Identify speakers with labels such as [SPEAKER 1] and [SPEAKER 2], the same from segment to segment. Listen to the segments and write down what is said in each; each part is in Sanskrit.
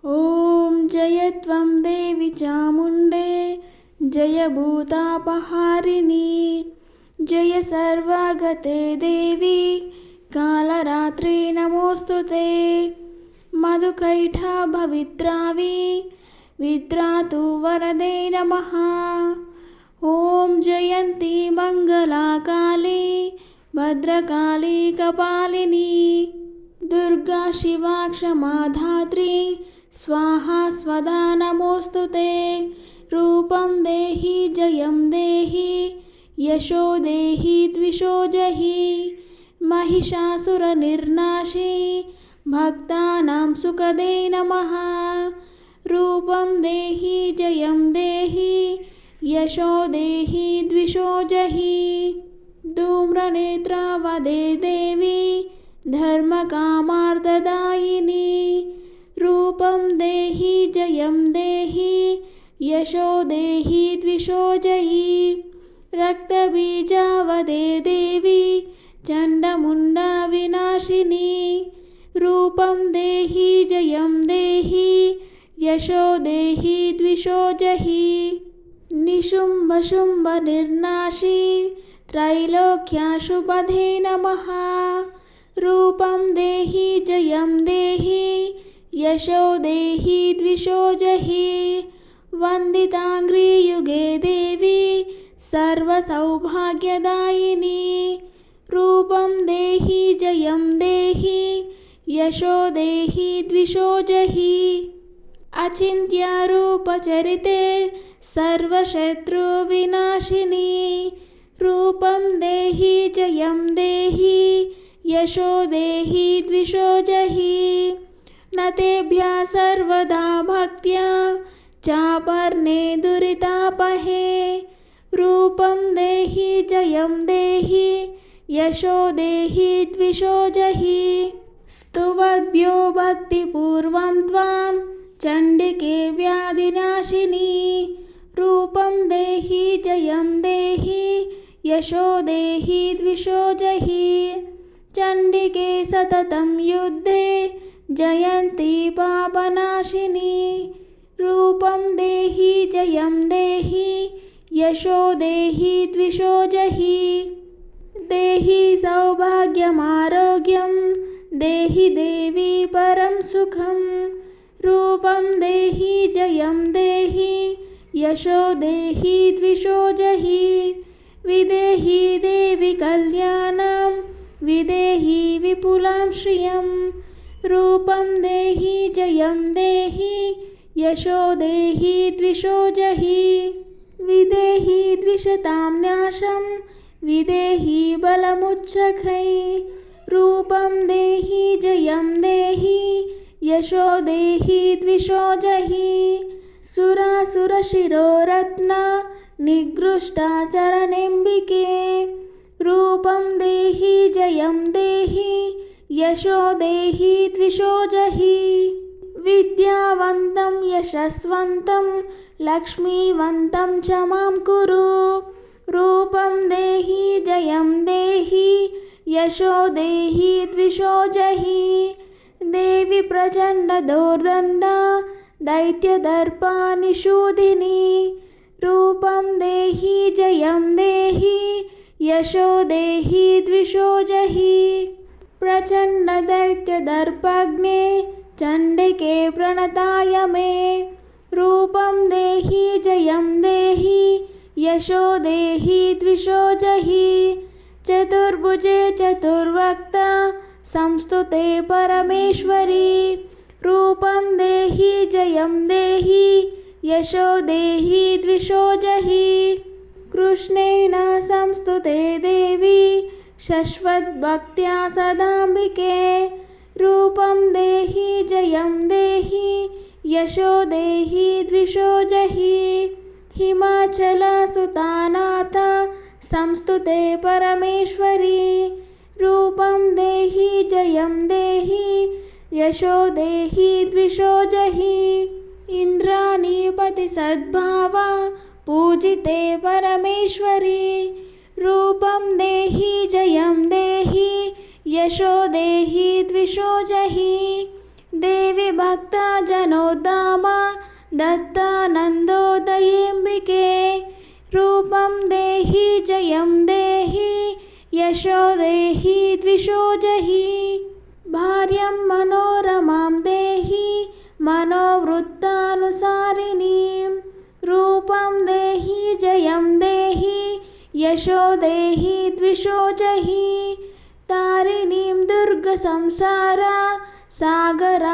[SPEAKER 1] ॐ जय त्वं देवी चामुण्डे जय भूतापहारिणी जय सर्वगते देवी कालरात्रि नमोऽस्तुते। मधुकैटभविद्रावी विद्रातु वरदे नमः। ॐ जयन्ती मङ्गलाकाली भद्रकाली कपालिनी दुर्गा शिवा क्षमा धात्री स्वाहा स्वदा नमोऽस्तुते। रूपं देहि जयं देहि यशो देहि द्विषो जहि महिषासुरनिर्नाशी भक्तानां सुखदे नमः। रूपं देहि जयं देहि यशो देहि द्विषो जहि धूम्रनेत्रा वदे देवी धर्मकामार्थदायिनी। रूपं देहि जयं देहि यशो देहि द्विषो जहि रक्तबीजा वदे देवी चण्डमुण्डा विनाशिनी। रूपं देहि जयं देहि यशो देहि द्विषो जहि निशुम्भशुम्भनिर्नाशी त्रैलोक्याशुपधे नमः। रूपं देहि जयं देहि यशो देहि द्विषो जहि वन्दिताङ्घ्रियुगे देवी सर्वसौभाग्यदायिनी। रूपं देहि जयं देहि यशो देहि द्विषो जहि अचिन्त्यरूपचरिते सर्वशत्रुविनाशिनी। रूपं देहि जयं देहि यशो देहि द्विषो जहि न तेभ्यः सर्वदा भक्त्या चापर्णे दुरितापहे। रूपं देहि जयं देहि यशो देहि द्विषो जहि स्तुवद्भ्यो भक्तिपूर्वं त्वां चण्डिके व्याधिनाशिनी। रूपं देहि जयं देहि यशो देहि द्विषो जहि चण्डिके सततं युद्धे जयन्ती पापनाशिनी। रूपं देहि जयं देहि यशो देहि द्विषो जहि देहि सौभाग्यमारोग्यं देहि देवी परं सुखं। रूपं देहि जयं देहि यशो देहि द्विषो जहि विदेहि देवी कल्याणं विदेहि विपुलां श्रियं। रूपं देहि जयं देहि यशो देहि द्विषो जहि विदेहि द्विषतां नाशं विदेहि बलमुच्चखै। रूपं देहि जयं देहि यशो देहि द्विषो जहि सुरासुरशिरोरत्ना निगृष्टा चरणेऽम्बिके। रूपं देहि जयं देहि यशो देहि द्विषो जहि विद्यावन्तं यशस्वन्तं लक्ष्मीवन्तं च मां कुरु। रूपं देहि जयं देहि यशो देहि द्विषो जहि देवी प्रचण्डदुर्दण्डा दैत्यदर्पानिषूदिनी। रूपं देहि जयं देहि यशो देहि द्विषो जहि प्रचण्डदैत्यदर्पग्ने चण्डिके प्रणताय मे। रूपं देहि जयं देहि यशो देहि द्विषो जहि चतुर्भुजे चतुर्वक्ता संस्तुते परमेश्वरी। रूपं देहि जयं देहि यशो देहि द्विषो जहि कृष्णेन संस्तुते देवी शश्वद्भक्त्या सदाम्बिके। रूपं देहि जयं देहि यशो देहि द्विषो जहि हिमाचलसुतानाथ संस्तुते परमेश्वरी। रूपं देहि जयं देहि यशो देहि द्विषो जहि इन्द्राणीपति सद्भावा पूजिते परमेश्वरी। रूपं देहि जयं देहि यशो देहि द्विषो जहि देवी भक्तजनोद्धाम दत्तानन्दोदयेऽम्बिके रूपं देहि जयं देहि यशो देहि द्विषो जहि भार्यं मनोरमां देहि मनोवृत्तानुसारिणीं रूपं देहि जयं देहि यशो देहि द्विषो जहि तारिणीं दुर्गसंसारा सागरास्याचरोद्भवे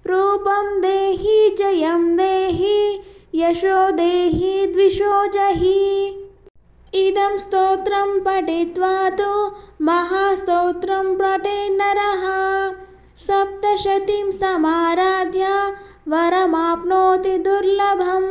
[SPEAKER 1] रूपं देहि जयं देहि यशो देहि द्विषो जहि इदं स्तोत्रं पठित्वा तु महास्तोत्रं पठेन्नरः सप्तशतीं समाराध्य वरमाप्नोति दुर्लभम्।